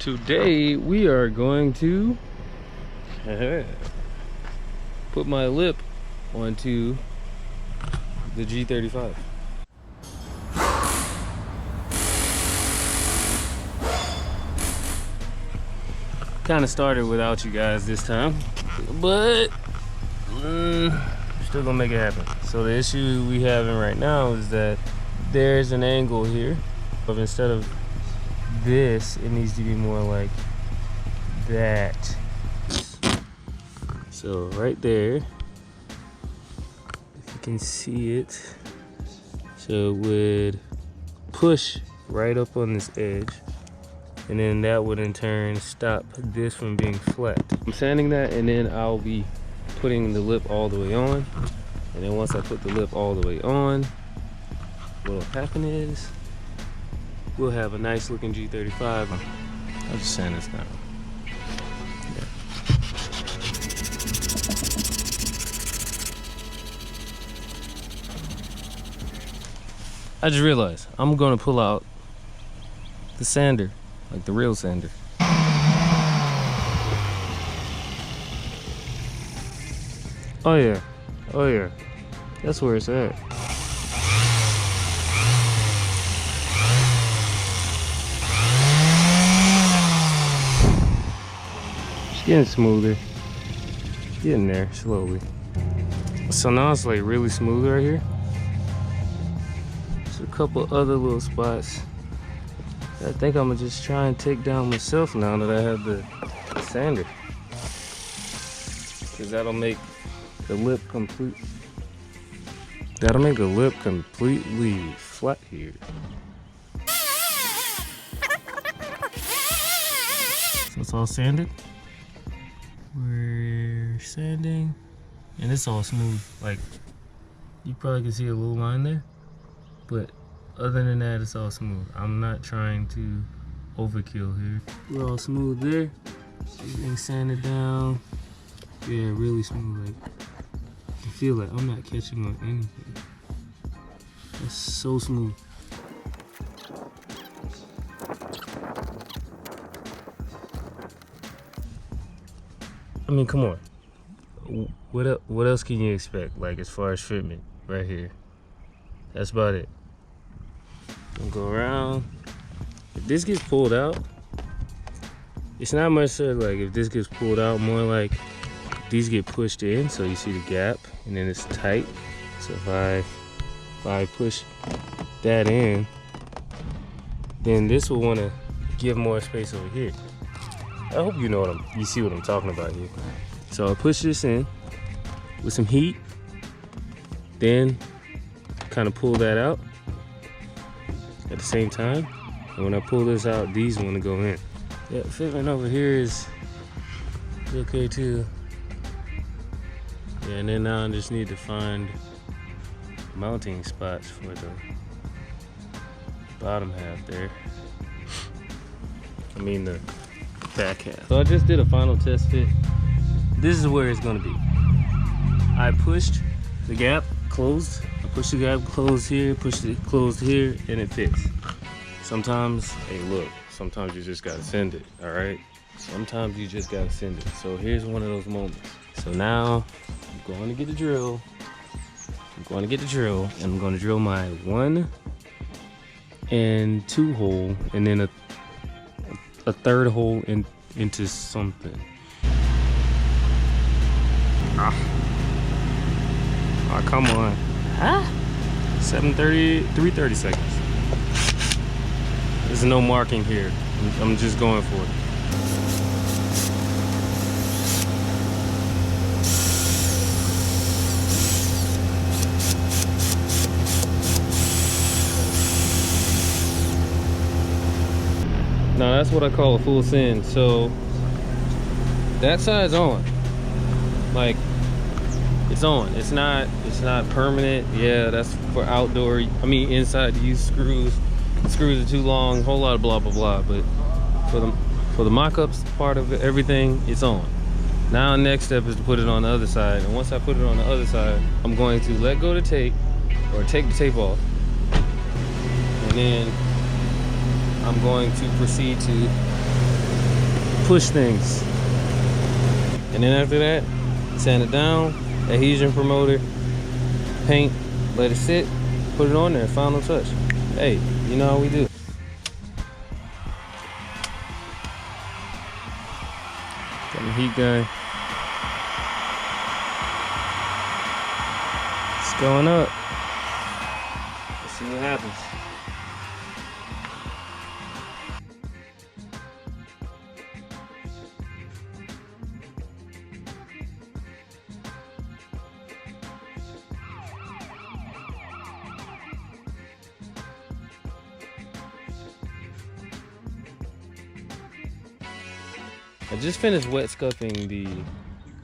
Today we are going to put my lip onto the G35. Kind of started without you guys this time, but still gonna make it happen. So the issue we having right now is that there's an angle here, but instead of this, it needs to be more like that. So right there, if you can see it, so it would push right up on this edge, and then that would in turn stop this from being flat. I'm sanding that, and then I'll be putting the lip all the way on. And then once I put the lip all the way on, what'll happen is we'll have a nice looking G35. I'll just sand this down. Yeah. I just realized I'm gonna pull out the sander, like the real sander. Oh yeah, oh yeah, that's where it's at. It's getting smoother, getting there slowly. So now it's like really smooth right here. There's a couple other little spots I think I'm gonna just try and take down myself now that I have the sander, because that'll make the lip complete. That'll make the lip completely flat here. So it's all sanded. We're sanding, and it's all smooth. Like, you probably can see a little line there, but other than that, it's all smooth. I'm not trying to overkill here. We're all smooth there. Everything sanded down. Yeah, really smooth. Like, I feel like I'm not catching on anything. It's so smooth. I mean, come on. What else can you expect? Like, as far as fitment, right here. That's about it. We'll go around. If this gets pulled out, it's not much so like if this gets pulled out, more like these get pushed in, so you see the gap, and then it's tight. So if I push that in, then this will want to give more space over here. I hope you know you see what I'm talking about here. So I push this in with some heat, then kind of pull that out at the same time. And when I pull this out, these want to go in. Yeah, fitment over here is okay too. Yeah, and then now I just need to find mounting spots for the bottom half there. I mean the back half. So I just did a final test fit. This is where it's gonna be. I pushed the gap closed. I pushed the gap closed here, pushed it closed here, and it fits. Sometimes, hey look, sometimes you just gotta send it, all right? Sometimes you just gotta send it. So here's one of those moments. So now I'm going to get a drill. And I'm gonna drill my 1 and 2 hole, and then a third hole into something. Oh, come on. Huh? 330 seconds. There's no marking here. I'm just going for it. Now that's what I call a full send. So that side's on. Like, it's on. It's not permanent. Yeah, that's for outdoor. I mean, inside you use screws. The screws are too long. Whole lot of blah blah blah. But for the mock-ups part of everything, it's on. Now next step is to put it on the other side. And once I put it on the other side, I'm going to let go of the tape, or take the tape off, and then I'm going to proceed to push things. And then after that, sand it down, adhesion promoter, paint, let it sit, put it on there, final touch. Hey, you know how we do. Got my heat gun. It's going up. Let's see what happens. I just finished wet scuffing the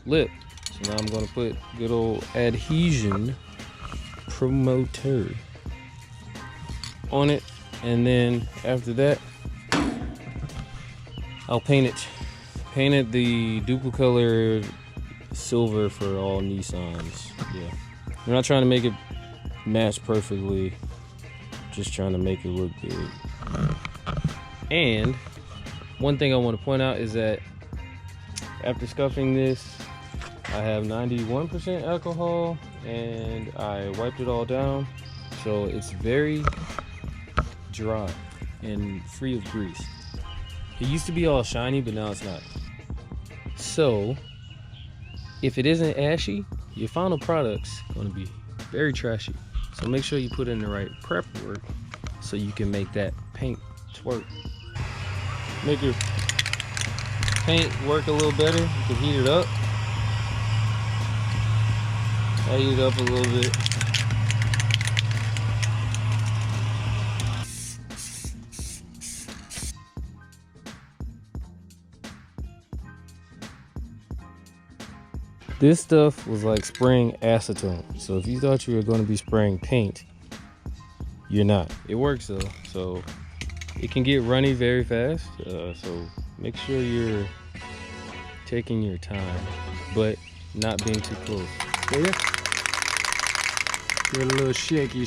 lip, so now I'm gonna put good old adhesion promoter on it, and then after that I'll paint it. Painted the duplicolor silver for all Nissans. Yeah, I'm not trying to make it match perfectly, just trying to make it look good. And one thing I want to point out is that after scuffing this, I have 91% alcohol and I wiped it all down, so it's very dry and free of grease. It used to be all shiny, but now it's not. So if it isn't ashy, your final product's going to be very trashy. So make sure you put in the right prep work so you can make that paint twerk. Make your paint work a little better. You can heat it up. I heat it up a little bit. This stuff was like spraying acetone. So if you thought you were going to be spraying paint, you're not. It works though. So it can get runny very fast. So make sure you're taking your time, but not being too close. See ya? Give it a little shaky.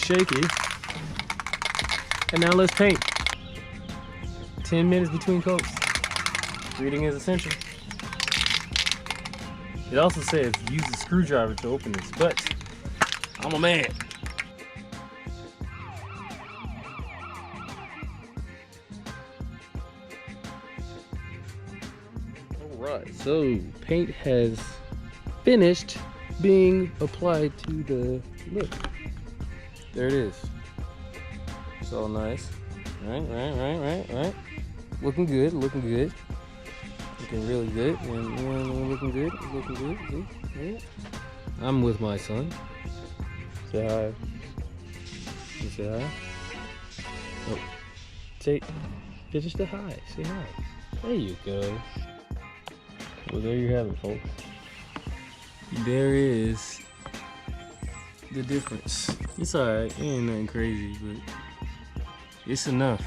And now let's paint. 10 minutes between coats. Reading is essential. It also says use a screwdriver to open this, but I'm a man. Alright, so paint has finished being applied to the lip. There it is. It's all nice. Right. Looking good. Looking really good. And looking good. See? I'm with my son. Say hi. You say hi? Oh. Just a hi. Say hi. There you go. Well, there you have it, folks. There is the difference. It's alright. It ain't nothing crazy, but it's enough.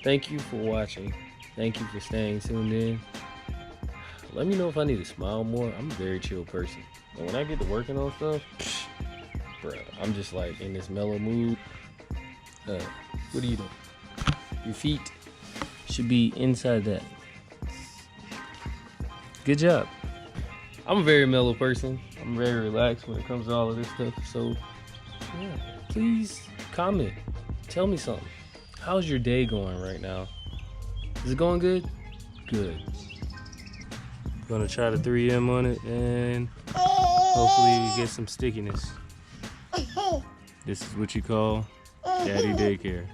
Thank you for watching. Thank you for staying tuned in. Let me know if I need to smile more. I'm a very chill person. And when I get to working on stuff, bruh, I'm just like in this mellow mood. What are you doing? Your feet should be inside that. Good job. I'm a very mellow person. I'm very relaxed when it comes to all of this stuff. So, yeah, please comment. Tell me something. How's your day going right now? Is it going good? Good. Gonna try the 3M on it and hopefully we get some stickiness. This is what you call daddy daycare.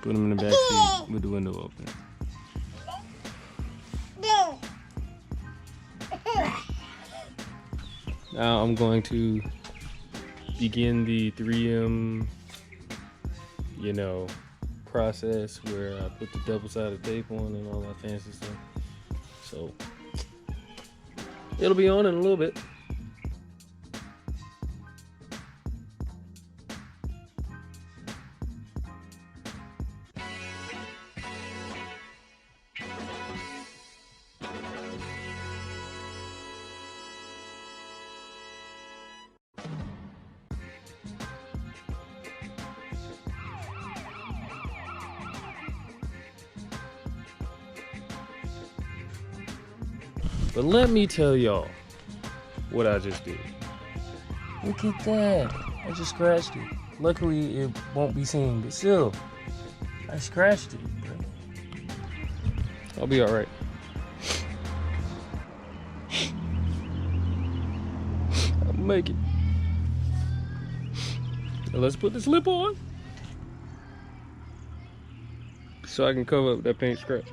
Put them in the back seat with the window open. Now I'm going to begin the 3M, process where I put the double-sided tape on and all that fancy stuff. So it'll be on in a little bit. But let me tell y'all what I just did. Look at that. I just scratched it. Luckily, it won't be seen, but still, I scratched it, bro. I'll be all right. I'll make it. Now let's put this lip on so I can cover up that paint scratch.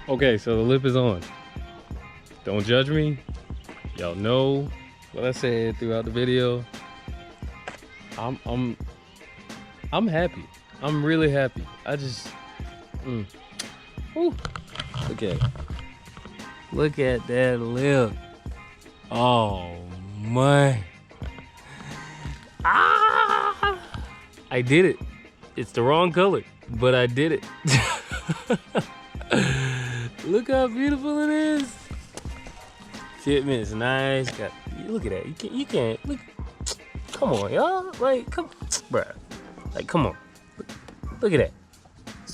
Okay, so the lip is on. Don't judge me. Y'all know what I said throughout the video. I'm happy. I'm really happy. I just Ooh. Look at it. Look at that lip. Oh my. Ah! I did it. It's the wrong color, but I did it. Look how beautiful it is. Fitment is nice. Look at that. You can't look. Come on, y'all. Like, come, bruh. Like, come on. Look at that.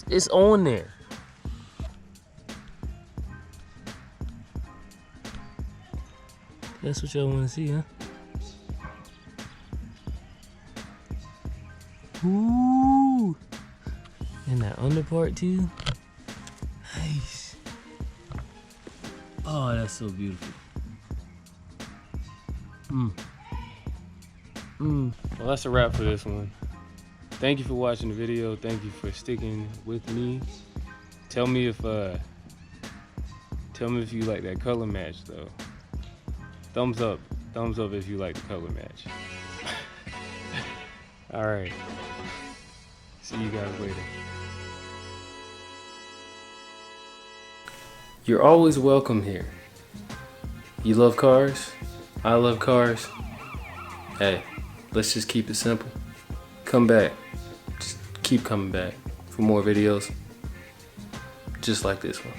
It's on there. That's what y'all want to see, huh? Ooh. And that under part too. Nice. Oh, that's so beautiful. Well, that's a wrap for this one. Thank you for watching the video. Thank you for sticking with me. Tell me if you like that color match though. Thumbs up if you like the color match. All right. See you guys later. You're always welcome here. You love cars? I love cars. Hey, let's just keep it simple. Come back. Just keep coming back for more videos just like this one.